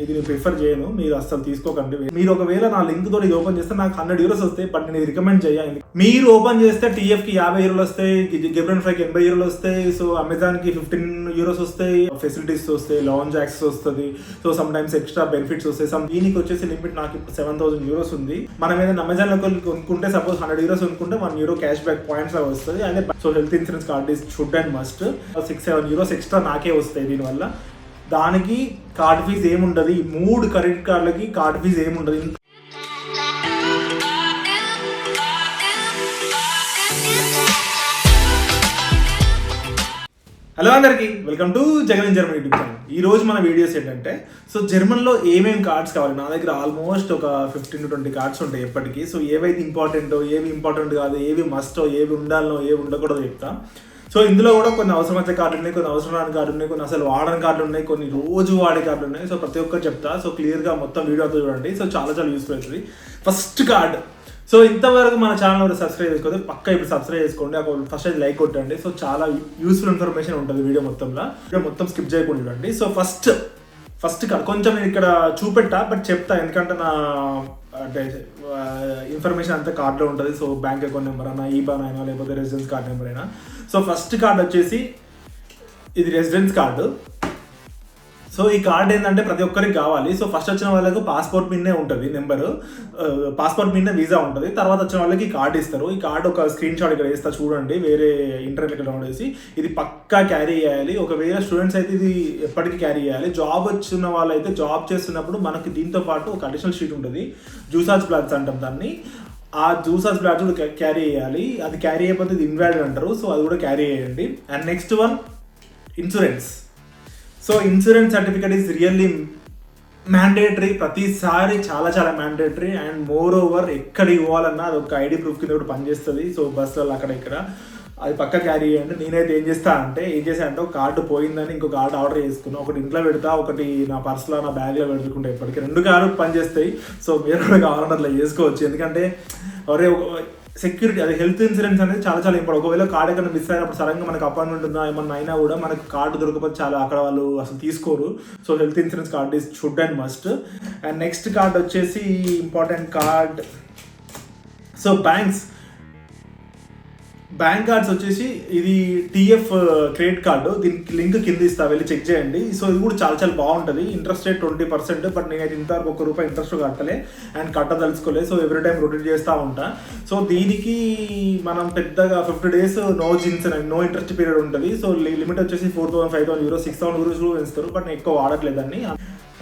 ఇది నేను ప్రిఫర్ చేయను, మీరు అస్సలు తీసుకోకండి. మీరు ఒకవేళ నా లింక్ తోటి ఇది ఓపెన్ చేస్తే నాకు 100 euros వస్తాయి, బట్ నేను రికమెండ్ చేయాలి. మీరు ఓపెన్ చేస్తే TF కి 50 euros వస్తాయి, గెబ్రెన్ ఫ్రైకి 80 euros వస్తాయి, సో అమెజాన్ కి 15 euros వస్తాయి, ఫెసిలిటీస్ వస్తాయి, లాంజ్ యాక్సెస్ వస్తుంది, so some times extra benefits వస్తాయి. దీనికి వచ్చేసి లిమిట్ నాకు ఇప్పుడు 7000 euros ఉంది. మనం ఏదైనా అమెజాన్ లో కొనుక్కుంటే సపోజ్ 100 euros కొనుక్కుంటే 1 euro క్యాష్ బ్యాక్ పాయింట్స్ అవి వస్తుంది. అదే so health insurance card is should and must. 6-7 euros extra నాకే వస్తాయి దీనివల్ల. దానికి కార్డ్ ఫీజ్ ఏముండదు, 3 క్రెడిట్ కార్డులకి కార్డ్ ఫీజ్ ఏముండదు. హలో అందరికి, welcome to Jagan German YouTube channel. ఈ రోజు మన వీడియోస్ ఏంటంటే, సో జర్మన్లో ఏమేమి కార్డ్స్ కావాలి. నా దగ్గర ఆల్మోస్ట్ ఒక 15 to 20 కార్డ్స్ ఉంటాయి ఎప్పటికీ. సో ఏవైతే ఇంపార్టెంటో, ఏవి ఇంపార్టెంట్ కాదు, ఏవి మస్టో, ఏవి ఉండాలనో, ఏవి ఉండకూడదో చెప్తా. సో ఇందులో కూడా కొన్ని అవసరమైన కార్డులు ఉన్నాయి, కొన్ని అవసరం రాని కార్డులు ఉన్నాయి, కొన్ని అసలు వాడని కార్డులు ఉన్నాయి, కొన్ని రోజు వాడే కార్డులు ఉన్నాయి. సో ప్రతి ఒక్కరు చెప్తా. సో క్లియర్గా మొత్తం వీడియో అంతా చూడండి. సో చాలా యూస్ఫుల్ అవుతుంది. First card. సో ఇంతవరకు మన ఛానల్ సబ్స్క్రైబ్ చేసుకోండి, పక్కా ఇప్పుడు సబ్స్క్రైబ్ చేసుకోండి. ఫస్ట్ అయితే లైక్ కొట్టండి. సో చాలా యూస్ఫుల్ ఇన్ఫర్మేషన్ ఉంటుంది వీడియో మొత్తంలో. వీడియో మొత్తం స్కిప్ చేయకుండా చూడండి. సో ఫస్ట్ కార్డ్ కొంచెం నేను ఇక్కడ చూపెట్టా, బట్ చెప్తా, ఎందుకంటే నా అంటే ఇన్ఫర్మేషన్ అంతా కార్డులో ఉంటుంది. సో బ్యాంక్ అకౌంట్ నెంబర్ అయినా, ఈబాన్ అయినా, లేకపోతే రెసిడెన్స్ కార్డ్ నెంబర్ అయినా. సో ఫస్ట్ కార్డ్ వచ్చేసి ఇది రెసిడెన్స్ కార్డు. సో ఈ కార్డ్ ఏంటంటే ప్రతి ఒక్కరికి కావాలి. సో ఫస్ట్ వచ్చిన వాళ్ళకు పాస్పోర్ట్ మీదనే ఉంటుంది నెంబరు, పాస్పోర్ట్ మీదనే వీసా ఉంటుంది. తర్వాత వచ్చిన వాళ్ళకి కార్డు ఇస్తారు. ఈ కార్డు ఒక స్క్రీన్ షాట్ ఇక్కడ వేస్తా చూడండి, వేరే ఇంటర్నెట్ డౌన్లోడ్ చేసి. ఇది పక్కా క్యారీ చేయాలి. ఒకవేళ స్టూడెంట్స్ అయితే ఇది ఎప్పటికీ క్యారీ చేయాలి. జాబ్ వచ్చిన వాళ్ళు అయితే జాబ్ చేస్తున్నప్పుడు మనకి దీంతో పాటు ఒక అడిషనల్ షీట్ ఉంటుంది, జూసాజ్ ప్లాన్స్ అంటాం దాన్ని. ఆ జూసాజ్ ప్లాన్స్ కూడా క్యారీ చేయాలి. అది క్యారీ అయిపోతే ఇది ఇన్వాలిడ్ అంటారు. సో అది కూడా క్యారీ చేయండి. And next one insurance. So insurance certificate is really mandatory. ప్రతిసారి చాలా మ్యాండేటరీ. అండ్ మోర్ ఓవర్ ఎక్కడికి పోవాలన్నా అది ఒక ఐడి ప్రూఫ్ కింద కూడా పనిచేస్తుంది. సో బస్సులలో అక్కడ ఇక్కడ అది పక్క క్యారీ చేయండి. నేనైతే ఏం చేసా అంటే ఒక కార్డు పోయిందని ఇంకో కార్డు ఆర్డర్ చేసుకున్నాను. ఒకటి ఇంట్లో పెడతా, ఒకటి నా పర్సులో, నా బ్యాగ్లో పెట్టుకుంటా. ఇప్పటికీ 2 కార్డు పనిచేస్తాయి. సో మీరు కూడా కావాలన్నా అట్లా చేసుకోవచ్చు. ఎందుకంటే ఒరే సెక్యూరిటీ, అది హెల్త్ ఇన్సూరెన్స్ అనేది చాలా ఇంపార్టెంట్. ఒకవేళ కార్డు ఎక్కడ మిస్ అయినప్పుడు సడన్గా మనకు అపాయింట్మెంట్ ఉందా ఏమన్నా అయినా కూడా మనకు కార్డు దొరకకపోతే చాలా అక్కడ వాళ్ళు అసలు తీసుకోరు. So health insurance card is should and must. And next card వచ్చేసి important card. So bank cards వచ్చేసి ఇది TF క్రెడిట్ కార్డు. దీనికి లింక్ కింద ఇస్తా, వెళ్ళి చెక్ చేయండి. సో ఇది కూడా చాలా బాగుంటుంది. ఇంట్రెస్ట్ రేట్ 20%, బట్ నేనైతే ఇంతవరకు ₹1 ఇంట్రెస్ట్ కట్టలే అండ్ కట్టదలుచుకోలేదు. సో ఎవ్రీ టైం రొటేట్ చేస్తూ ఉంటా. సో దీనికి మనం పెద్దగా 50 days నో ఇంట్రెస్ట్ పీరియడ్ ఉంటుంది. సో లిమిట్ వచ్చేసి 4,000, 5,000 euros, 6,000 euros కూడా పెంచుతారు, బట్ నేను ఎక్కువ వాడట్లేదండి.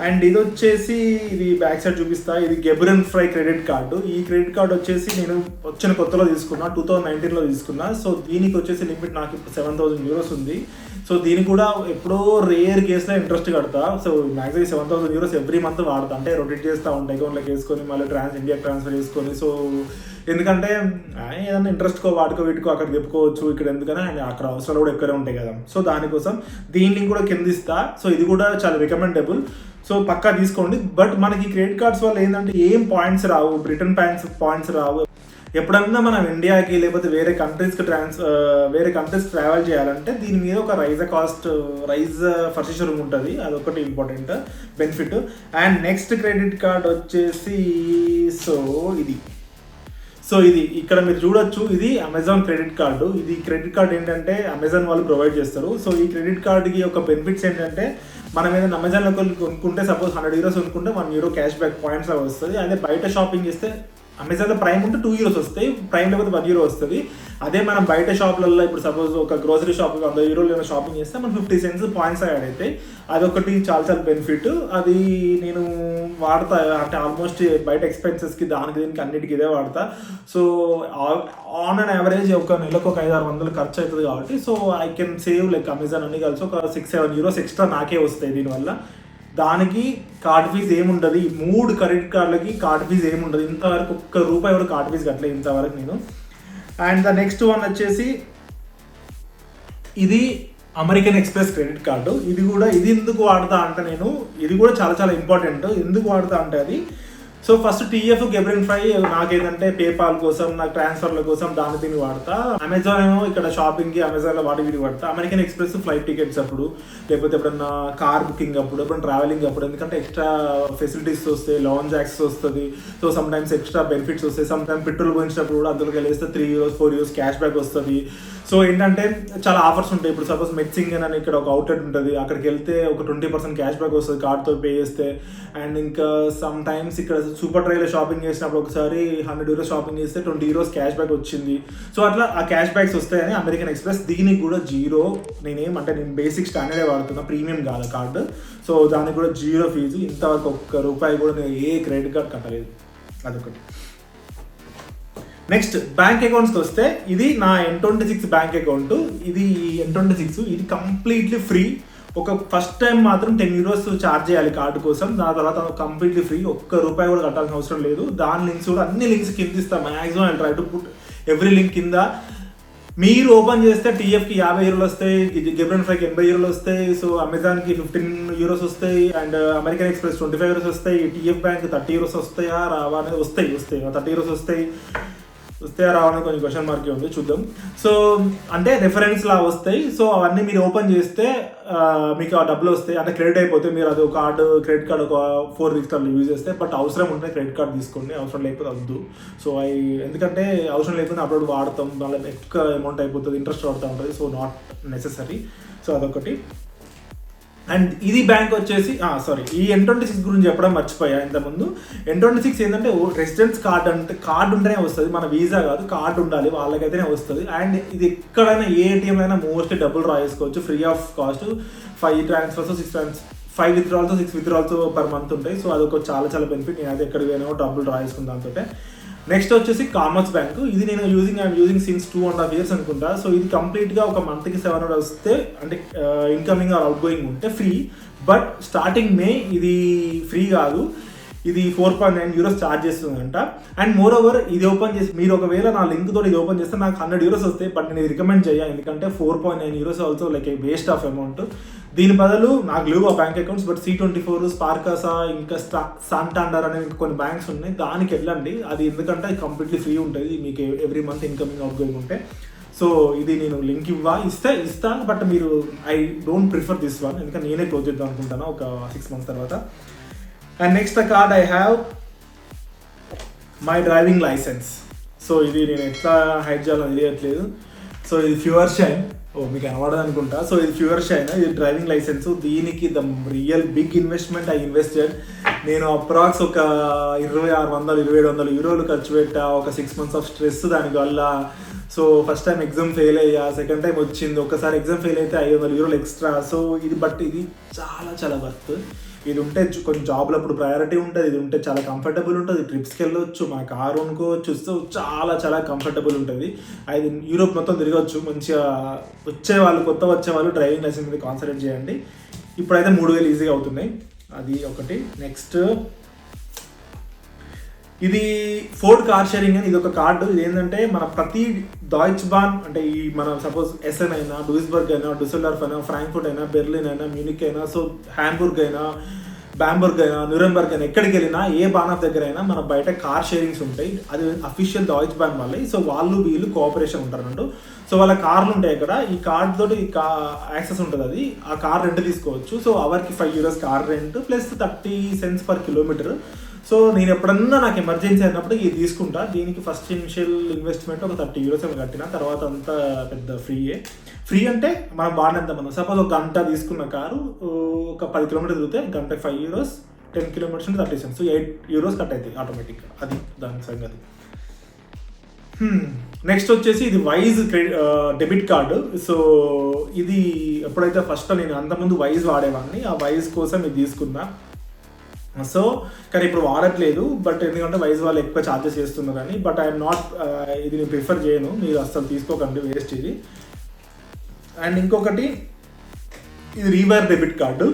అండ్ ఇది వచ్చేసి ఇది బ్యాక్ సైడ్ చూపిస్తా. ఇది గెబ్రెన్ ఫ్రై క్రెడిట్ కార్డు. ఈ క్రెడిట్ కార్డు వచ్చేసి నేను వచ్చిన కొత్తలో తీసుకున్నా, 2019లో తీసుకున్నా. సో దీనికి వచ్చేసి లిమిట్ నాకు ఇప్పుడు 7,000 euros ఉంది. సో దీనికి కూడా ఎప్పుడో రేర్ కేసులో ఇంట్రెస్ట్ కడతా. So maximum 7,000 euros every month వాడతా. అంటే రొటేట్ చేస్తూ ఉంటాయి, అకౌంట్లోకి వేసుకొని మళ్ళీ ఇండియాకి ట్రాన్స్ఫర్ చేసుకొని. సో ఎందుకంటే ఏదైనా ఇంట్రెస్ట్కో వాటికో వీటికో అక్కడ చెప్పుకోవచ్చు, ఇక్కడ ఎందుకని అక్కడ అవసరాలు కూడా ఎక్కువనే ఉంటాయి కదా. సో దానికోసం దీని లింక్ కూడా కింద ఇస్తా. సో ఇది కూడా చాలా రికమెండబుల్. సో పక్కా తీసుకోండి. బట్ మనకి క్రెడిట్ కార్డ్స్ వల్ల ఏంటంటే ఏం పాయింట్స్ రావు, రిటర్న్ పాయింట్స్ రావు. ఎప్పుడన్నా మనం ఇండియాకి లేకపోతే వేరే కంట్రీస్కి ట్రావెల్ చేయాలంటే దీని మీద ఒక రైజ్ ఫర్నిచర్ ఉంటుంది. అదొకటి important benefit. And next credit card వచ్చేసి ఇది ఇక్కడ మీరు చూడొచ్చు. ఇది అమెజాన్ క్రెడిట్ కార్డు. ఇది క్రెడిట్ కార్డ్ ఏంటంటే అమెజాన్ వాళ్ళు ప్రొవైడ్ చేస్తారు. సో ఈ క్రెడిట్ కార్డుకి ఒక బెనిఫిట్స్ ఏంటంటే, మనం ఏదైనా అమెజాన్లో కొనుక్కుంటే సపోజ్ 100 euros కొనుక్కుంటే 1 euro క్యాష్ బ్యాక్ పాయింట్స్ అవి వస్తుంది. అదే బయట షాపింగ్ చేస్తే అమెజాన్లో ప్రైమ్ ఉంటే 2 euros వస్తాయి, ప్రైమ్ లేకపోతే 1 euro వస్తుంది. అదే మనం బయట షాప్లలో ఇప్పుడు సపోజ్ ఒక గ్రోసరీ షాప్ 100 euros షాపింగ్ చేస్తే మనం 50 cents పాయింట్స్ యాడ్ అవుతాయి. అదొకటి చాలా బెనిఫిట్. అది నేను వాడతా. అంటే ఆల్మోస్ట్ బయట ఎక్స్పెన్సెస్కి దీనికి అన్నిటికీ ఇదే వాడతా. సో ఆన్ అండ్ యావరేజ్ ఒక నెలకు ఒక 500-600 ఖర్చు అవుతుంది కాబట్టి so I can save like Amazon అన్ని కలిసి ఒక 6-7 euros ఎక్స్ట్రా నాకే వస్తాయి దీనివల్ల. దానికి కార్డ్ ఫీజ్ ఏముండదు. ఈ 3 క్రెడిట్ కార్డులకి కార్డ్ ఫీజ్ ఏముండదు. ఇంతవరకు ₹1 కూడా కార్డ్ ఫీజ్ కట్టలేదు ఇంతవరకు నేను. అండ్ ద నెక్స్ట్ వన్ వచ్చేసి ఇది అమెరికన్ ఎక్స్ప్రెస్ క్రెడిట్ కార్డు. ఇది ఎందుకు వాడతా అంటే నేను, ఇది కూడా చాలా ఇంపార్టెంట్. ఎందుకు వాడతా అంటే అది సో ఫస్ట్ టీఎఫ్ గెబ్రెన్ ఫ్రై నాకేంటంటే పేపాల్ కోసం, నాకు ట్రాన్స్ఫర్ల కోసం దాని దీన్ని వాడతా. అమెజాన్ ఏమో ఇక్కడ షాపింగ్కి అమెజాన్లో వాటి వీటి వాడతా. అమెరికన్ ఎక్స్ప్రెస్ ఫ్లైట్ టికెట్స్ అప్పుడు, లేకపోతే ఎప్పుడన్నా కార్ బుకింగ్ అప్పుడు, ఎప్పుడైనా ట్రావెలింగ్ అప్పుడు, ఎందుకంటే ఎక్స్ట్రా ఫెసిలిటీస్ వస్తాయి, లాంజ్ యాక్సెస్ వస్తుంది. So some times extra benefits వస్తాయి. సమ్ టైమ్స్ పెట్రోల్ పోయించినప్పుడు కూడా అందులోకి వెళ్ళేస్తే 3 euros 4 euros క్యాష్ బ్యాక్ వస్తుంది. సో ఏంటంటే చాలా ఆఫర్స్ ఉంటాయి. ఇప్పుడు సపోజ్ మెట్సింగ్ అని ఇక్కడ ఒక అవుట్లెట్ ఉంటుంది, అక్కడికి వెళ్తే ఒక 20% క్యాష్ బ్యాక్ వస్తుంది కార్డ్తో పే చేస్తే. అండ్ ఇంకా సమ్ టైమ్స్ ఇక్కడ సూపర్ డ్రైవ్లో షాపింగ్ చేసినప్పుడు ఒకసారి 100 euros షాపింగ్ చేస్తే 20 euros క్యాష్ బ్యాక్ వచ్చింది. సో అట్లా ఆ క్యాష్ బ్యాక్స్ వస్తాయని అమెరికన్ ఎక్స్ప్రెస్. దీనికి కూడా జీరో, నేను బేసిక్ స్టాండర్డే వాడుతున్నా, ప్రీమియం కాదు కార్డు. సో దానికి కూడా జీరో ఫీజు. ఇంతవరకు ₹1 కూడా నేను ఏ క్రెడిట్ కార్డ్ కట్టలేదు. అదొకటి. నెక్స్ట్ బ్యాంక్ అకౌంట్స్కి వస్తే ఇది నా N26 బ్యాంక్ అకౌంట్. ఇది N26 ఇది కంప్లీట్లీ ఫ్రీ. ఒక ఫస్ట్ టైం మాత్రం 10 euros ఛార్జ్ చేయాలి కార్డు కోసం. దాని తర్వాత కంప్లీట్లీ ఫ్రీ, ₹1 కూడా కట్టాల్సిన అవసరం లేదు. దాని లింక్స్ కూడా అన్ని లింక్స్ కింద ఇస్తాను. Maximum I try to put every link కింద. మీరు ఓపెన్ చేస్తే టీఎఫ్కి €50 వస్తాయి, గెబ్రెన్ ఫ్రైకి €80 వస్తాయి. సో అమెజాన్కి 15 euros వస్తాయి, అండ్ అమెరికన్ ఎక్స్ప్రెస్ 25 euros వస్తాయి. టీఎఫ్ బ్యాంక్ 30 euros వస్తాయా రావా అనేది వస్తాయి 30 euros వస్తాయా రావడానికి కొంచెం క్వశ్చన్ మార్క్ ఉంది, చూద్దాం. సో అంటే రెఫరెన్స్ లా వస్తాయి. సో అవన్నీ మీరు ఓపెన్ చేస్తే మీకు ఆ డబ్బులు వస్తాయి. అంటే క్రెడిట్ అయిపోతే మీరు అది క్రెడిట్ కార్డ్ ఒక 4 weeks యూజ్ చేస్తే. బట్ అవసరం ఉంటే క్రెడిట్ కార్డ్ తీసుకోండి, అవసరం లేకపోతే వద్దు. సో ఎందుకంటే అవసరం లేకపోతే అప్పుడు వాడతాం, వాళ్ళ ఎక్కువ అమౌంట్ అయిపోతుంది, ఇంట్రెస్ట్ పడుతూ ఉంటుంది. So not necessary. సో అదొకటి. అండ్ ఇది బ్యాంక్ వచ్చేసి ఈ N26 గురించి చెప్పడం మర్చిపోయా ఇంతకుముందు. N26 ఏంటంటే రెసిడెన్స్ కార్డ్ ఉంటేనే వస్తుంది, మన వీసా కాదు, కార్డు ఉండాలి, వాళ్ళకైతేనే వస్తుంది. అండ్ ఇది ఎక్కడైనా ఏ ఏటీఎంలో అయినా మోస్ట్లీ డబ్బులు డ్రా చేసుకోవచ్చు free of cost. 5 transfers 5 withdrawals 6 withdrawals per month ఉంటాయి. సో అదొక చాలా బెనిఫిట్. నేను అయితే ఎక్కడికి పోయినా డబ్బులు డ్రా చేసుకుని దాంతో. నెక్స్ట్ వచ్చేసి కామర్స్ బ్యాంక్. ఇది నేను యూజింగ్ సిన్స్ 2.5 years అనుకుంటా. సో ఇది కంప్లీట్గా ఒక మంత్కి 700 వస్తే, అంటే ఇన్కమింగ్ ఆర్ అవుట్ గోయింగ్ ఉంటే ఫ్రీ. బట్ స్టార్టింగ్ మే ఇది ఫ్రీ కాదు, ఇది 4.9 euros ఛార్జ్ చేస్తుందంట. అండ్ మోర్ ఓవర్ ఇది ఓపెన్ చేసి మీరు ఒకవేళ నా లింక్ తోటి ఇది ఓపెన్ చేస్తే నాకు 100 euros వస్తాయి. బట్ నేను ఇది రికమెండ్ చేయాలి, ఎందుకంటే 4.9 euros also like A waste of amount. దీని బదులు నాకు లేవు ఆ బ్యాంక్ అకౌంట్స్, బట్ C24, స్పార్కాసా, ఇంకా సాంటాండర్ అనేవి ఇంకా కొన్ని బ్యాంక్స్ ఉన్నాయి, దానికి వెళ్ళండి. అది ఎందుకంటే అది కంప్లీట్లీ ఫ్రీ ఉంటుంది మీకు every month incoming out going ఉంటే. సో ఇది నేను లింక్ ఇస్తాను, బట్ మీరు I don't prefer this one, ఎందుకంటే నేనే క్లోజ్ చేద్దాం అనుకుంటాను ఒక 6 months తర్వాత. And next card I have my driving licence. So ఇది నేను ఎట్లా హైడ్ చేయాలని తెలియట్లేదు. సో ఇది ప్యూర్ షైన్, మీకు కనబడదు అనుకుంటా. సో ఇది ప్యూర్ షైన్, ఇది డ్రైవింగ్ లైసెన్స్. దీనికి the real big investment I invested. నేను అప్రాక్స్ ఒక 2600-2700 euros ఖర్చు పెట్టా. ఒక 6 months ఆఫ్ స్ట్రెస్ దానివల్ల. So first time exam fail అయ్యా, సెకండ్ టైం వచ్చింది. ఒకసారి ఎగ్జామ్ ఫెయిల్ అయితే 500 euros ఎక్స్ట్రా. సో ఇది చాలా వర్త్. ఇది ఉంటే కొంచెం జాబ్లో అప్పుడు ప్రయారిటీ ఉంటుంది, ఇది ఉంటే చాలా కంఫర్టబుల్ ఉంటుంది, ట్రిప్స్కి వెళ్ళొచ్చు, మన కారు కొనుక్కోవచ్చు. సో చాలా కంఫర్టబుల్ ఉంటుంది. అది యూరోప్ మొత్తం తిరగచ్చు మంచిగా. కొత్త వచ్చేవాళ్ళు డ్రైవింగ్ లైసెన్స్ మీద కాన్సన్ట్రేట్ చేయండి. ఇప్పుడైతే 3000 ఈజీగా అవుతున్నాయి. అది ఒకటి. నెక్స్ట్ ఇది ఫోర్డ్ కార్ షేరింగ్ అని, ఇది ఒక కార్డు. ఇది ఏంటంటే మన ప్రతి డాయిచ్ బాన్, అంటే ఈ మన సపోజ్ ఎస్ఎన్ అయినా, డూయిస్బర్గ్ అయినా, డుసెల్డార్ఫ్ అయినా, ఫ్రాంక్ఫర్ట్ అయినా, బెర్లిన్ అయినా, మ్యూనిక్ అయినా, సో హ్యాంబుర్గ్ అయినా, బాంబర్గ్ అయినా, న్యూరెంబర్గ్ అయినా, ఎక్కడికి వెళ్ళినా ఏ బాన్ దగ్గర అయినా మన బయట కార్ షేరింగ్స్ ఉంటాయి. అది అఫీషియల్ డాయిచ్ బాన్ వాళ్ళే. సో వీళ్ళు కోఆపరేషన్ ఉంటారు అన్నట్టు. సో వాళ్ళ కార్లు ఉంటాయి అక్కడ. ఈ కార్డ్ తోటి యాక్సెస్ ఉంటుంది, అది ఆ కార్ రెంట్ తీసుకోవచ్చు. సో అవర్కి 5 euros car rent plus 30 cents per kilometer. So నేను ఎప్పుడన్నా నాకు ఎమర్జెన్సీ అయినప్పుడు ఇది తీసుకుంటా. దీనికి ఫస్ట్ ఇనిషియల్ ఇన్వెస్ట్మెంట్ ఒక 30 euros ఏమో కట్టిన, తర్వాత అంతా పెద్ద ఫ్రీ అంటే మనం వాడినంత. మనం సపోజ్ ఒక గంట తీసుకున్న కారు ఒక 10 kilometers తిరిగితే గంటకి 5 euros, 10 kilometers 30 cents, so 8 euros cut అవుతాయి ఆటోమేటిక్గా. అది దాని సంగతి. నెక్స్ట్ వచ్చేసి ఇది వైజ్ డెబిట్ కార్డు. సో ఇది ఎప్పుడైతే ఫస్ట్ నేను అంతకుముందు వైజ్ వాడేవాడిని, ఆ వైజ్ కోసం ఇది తీసుకున్నా. సో కానీ ఇప్పుడు వాడట్లేదు, బట్ ఎందుకంటే వైజ్ వాళ్ళు ఎక్కువ ఛార్జెస్ చేస్తున్నారు కానీ. బట్ ఐఎమ్ నాట్, ఇది నేను ప్రిఫర్ చేయను, మీరు అస్సలు తీసుకోకండి, వేస్ట్ ఇది. అండ్ ఇంకొకటి ఇది రీవైర్ డెబిట్ కార్డు.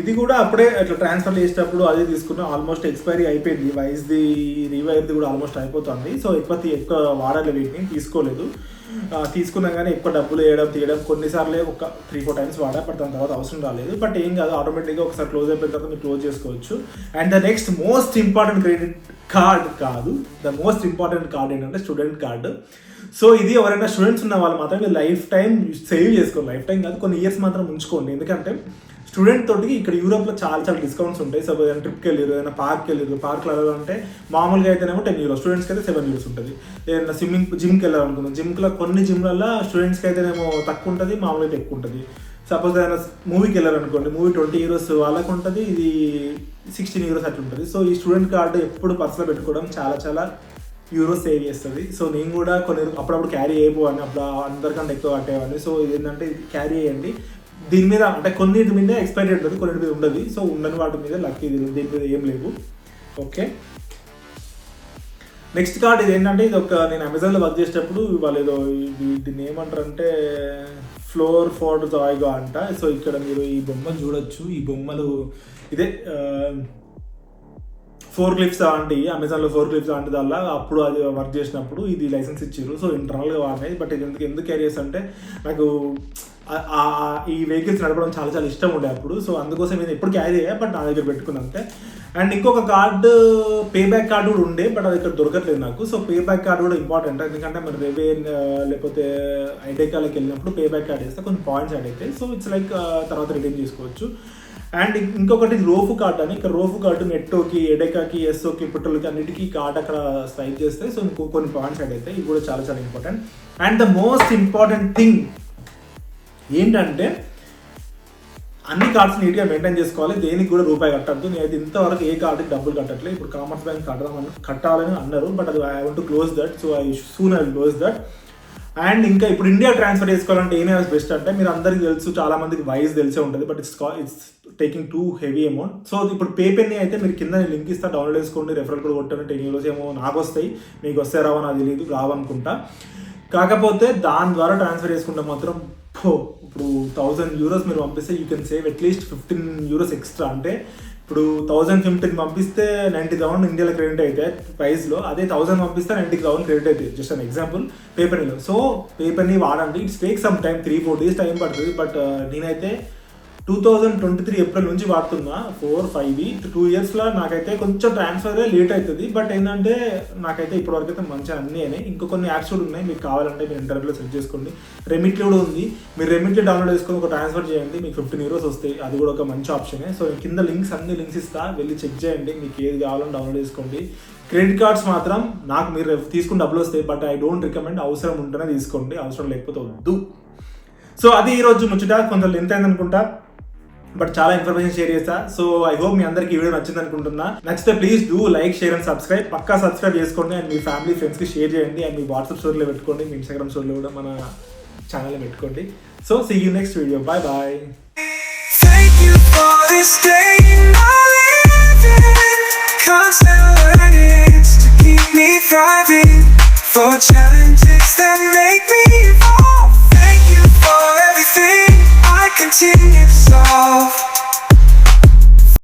ఇది కూడా అప్పుడే అట్లా ట్రాన్స్ఫర్ చేసేటప్పుడు అది తీసుకున్నా, ఆల్మోస్ట్ ఎక్స్పైరీ అయిపోయింది. రీవైర్ది కూడా ఆల్మోస్ట్ అయిపోతుంది. సో ఎక్కువ వాడాలి, వీటిని తీసుకోలేదు. తీసుకున్నా కానీ ఎక్కువ డబ్బులు వేయడం తీయడం కొన్నిసార్లు ఒక 3-4 టైమ్స్ వాడా, బట్ దాని తర్వాత అవసరం రాలేదు. బట్ ఏం కాదు, ఆటోమేటిక్గా ఒకసారి క్లోజ్ అయిపోయిన తర్వాత మీరు క్లోజ్ చేసుకోవచ్చు. And the next most important credit card కాదు, ద మోస్ట్ ఇంపార్టెంట్ కార్డ్ ఏంటంటే స్టూడెంట్ కార్డు. సో ఇది ఎవరైనా స్టూడెంట్స్ ఉన్న వాళ్ళు మాత్రం మీరు లైఫ్ టైం సేవ్ చేసుకోండి. లైఫ్ టైం కాదు, కొన్ని ఇయర్స్ మాత్రం ఉంచుకోండి. ఎందుకంటే స్టూడెంట్ తోటి ఇక్కడ యూరోప్లో చాలా డిస్కౌంట్స్ ఉంటాయి. సో ఏదైనా ట్రిప్కి వెళ్ళారు, ఏదైనా పార్క్కి వెళ్ళారు, పార్క్లో వెళ్ళాలంటే మామూలుగా అయితేనేమో €10, స్టూడెంట్స్కి అయితే €7 ఉంటుంది. ఏదైనా జిమ్కి వెళ్ళాలనుకున్నాం, జిమ్లో కొన్ని జిమ్లలో స్టూడెంట్స్కి అయితేనేమో తక్కువ ఉంటుంది, మామూలుగా అయితే ఎక్కువ ఉంటుంది. సపోజ్ ఏదైనా మూవీకి వెళ్ళారనుకోండి, మూవీ €20 వాళ్ళకు ఉంటుంది, ఇది €16 అట్లా ఉంటుంది. సో ఈ స్టూడెంట్ కార్డు ఎప్పుడు పర్సులో పెట్టుకోవడం చాలా యూరోస్ సేవ్ చేస్తుంది. సో నేను కూడా కొన్ని అప్పుడప్పుడు క్యారీ అయిపోవాలని, అప్పుడు అందరికంటే ఎక్కువ కట్టేవాడిని. సో ఏంటంటే ఇది క్యారీ చేయండి. దీని మీద అంటే కొన్నిటి మీద ఎక్స్పైరీ ఉంటుంది, కొన్నిటి మీద ఉండదు. సో ఉండని వాటి మీద లక్కీ, దీని మీద ఏం లేవు. ఓకే, నెక్స్ట్ కార్డ్ ఇది ఏంటంటే, ఇది ఒక నేను అమెజాన్లో వర్క్ చేసేటప్పుడు వాళ్ళు ఏదో దీన్ని ఏమంటారంటే ఫ్లోర్ ఫోర్ జాయిగా అంట. సో ఇక్కడ మీరు ఈ బొమ్మలు చూడొచ్చు. ఈ బొమ్మలు ఇదే ఫోర్ క్లిప్స్ అంటే అమెజాన్లో ఫోర్ క్లిప్స్ అంటే దానిలో అప్పుడు అది వర్క్ చేసినప్పుడు ఇది లైసెన్స్ ఇచ్చారు. సో ఇంటర్నల్గా వాడినాయి. బట్ ఇది ఎందుకు క్యారీ చేస్తా అంటే నాకు ఈ వెహికల్స్ నడపడం చాలా ఇష్టం ఉండే అప్పుడు. సో అందుకోసం నేను ఎప్పుడు క్యారీ అయ్యా, బట్ నా దగ్గర పెట్టుకున్నాను అంతే. అండ్ ఇంకొక కార్డు పే బ్యాక్ కార్డు కూడా ఉండే, బట్ అది ఇక్కడ దొరకట్లేదు నాకు. సో పే బ్యాక్ కార్డు కూడా ఇంపార్టెంట్, ఎందుకంటే మన రెవే లేకపోతే ఐడెకాలకి వెళ్ళినప్పుడు పే బ్యాక్ కార్డ్ వేస్తే కొన్ని పాయింట్స్ యాడ్ అవుతాయి. సో ఇట్స్ లైక్ తర్వాత రిడీమ్ చేసుకోవచ్చు. అండ్ ఇంకొకటి రోఫు కార్డ్ అని, ఇక్కడ రోఫు కార్డు నెట్టోకి, ఎడెకాకి, ఎస్ఓకి, పెట్రోల్కి అన్నిటికీ కార్డ్ అక్కడ స్వైప్ చేస్తే సో ఇంకో కొన్ని పాయింట్స్ యాడ్ అవుతాయి. ఇది కూడా చాలా important. And the most important thing ఏంటంటే అన్ని కార్డ్స్ నీట్గా మెయింటైన్ చేసుకోవాలి. దేనికి కూడా రూపాయి కట్టద్దు. నేను ఇంతవరకు ఏ కార్డుకి డబ్బులు కట్టట్లేదు. ఇప్పుడు కామర్స్ బ్యాంక్ కట్టాలని అన్నారు, బట్ అది I want to close that. So I close that. And ఇంకా ఇప్పుడు ఇండియా ట్రాన్స్ఫర్ చేసుకోవాలంటే ఏం బెస్ట్ అంటే, మీరు అందరికీ తెలుసు, చాలా మందికి వైజ్ తెలిసే ఉంటుంది, but it's taking too heavy amount. So ఇప్పుడు పేపెన్ని అయితే మీరు కింద లింక్ ఇస్తా, డౌన్లోడ్ చేసుకోండి, రెఫరల్ కూడా కొట్టండి. €10 ఏమో నాకు వస్తాయి, మీకు వస్తే రావో నాకు తెలియదు, రావనుకుంటా. కాకపోతే దాని ద్వారా ట్రాన్స్ఫర్ చేసుకుంటే మాత్రం ఇప్పుడు €1,000 మీరు పంపిస్తే you can save at least €15 extra. అంటే ఇప్పుడు 1,015 పంపిస్తే 90,000 ఇండియాలో క్రెడిట్ అయితే ప్రైస్లో, అదే 1,000 పంపిస్తే 90,000 క్రెడిట్ అవుతుంది. జస్ట్ అన్ ఎగ్జాంపుల్ పేపర్లో. సో పేపర్ని వాడండి. It's take some time, 3-4 days time పడుతుంది. బట్ నేనైతే 2023 ఏప్రిల్ నుంచి వాడుతున్నా, 2 yearsలో నాకైతే కొంచెం ట్రాన్స్ఫర్ లేట్ అవుతుంది. బట్ ఏంటంటే నాకైతే ఇప్పటివరకు అయితే మంచిగా అన్నీ అయినాయి. ఇంకా కొన్ని యాప్స్ కూడా ఉన్నాయి, మీకు కావాలంటే మీరు ఇంటర్నెట్లో సెర్చ్ చేసుకోండి. రెమిట్లీ కూడా ఉంది, మీరు రెమిట్లీ డౌన్లోడ్ చేసుకొని ఒక ట్రాన్స్ఫర్ చేయండి, మీకు €15 వస్తాయి. అది కూడా ఒక మంచి ఆప్షనే. సో కింద అన్ని లింక్స్ ఇస్తా, వెళ్ళి చెక్ చేయండి, మీకు ఏది కావాలని డౌన్లోడ్ చేసుకోండి. క్రెడిట్ కార్డ్స్ మాత్రం నాకు మీరు తీసుకుని డబ్బులు వస్తాయి, బట్ ఐ డోంట్ రికమెండ్. అవసరం ఉంటేనే తీసుకోండి, అవసరం లేకపోతే వద్దు. సో అది ఈరోజు ముచ్చట. కొంచెం లెంత్ అయింది అనుకుంటా, బట్ చాలా ఇన్ఫర్మేషన్ షేర్ చేస్తా. సో ఐ హోప్ మీ అందరికి ఈ వీడియో నచ్చింది అనుకుంటున్నా. నచ్చితే please do like, share and subscribe. పక్కా సబ్స్క్రైబ్ చేసుకోండి. అండ్ మీ ఫ్యామిలీ ఫ్రెండ్స్కి షేర్ చేయండి. అండ్ మీ వాట్సాప్ స్టోరీలో పెట్టుకోండి, మీ ఇన్స్టాగ్రామ్ స్టోరీలో కూడా మన ఛానల్లో పెట్టుకోండి. So see you next video. Bye bye. Thank you for this day constant learning to keep me thriving, for challenges that make me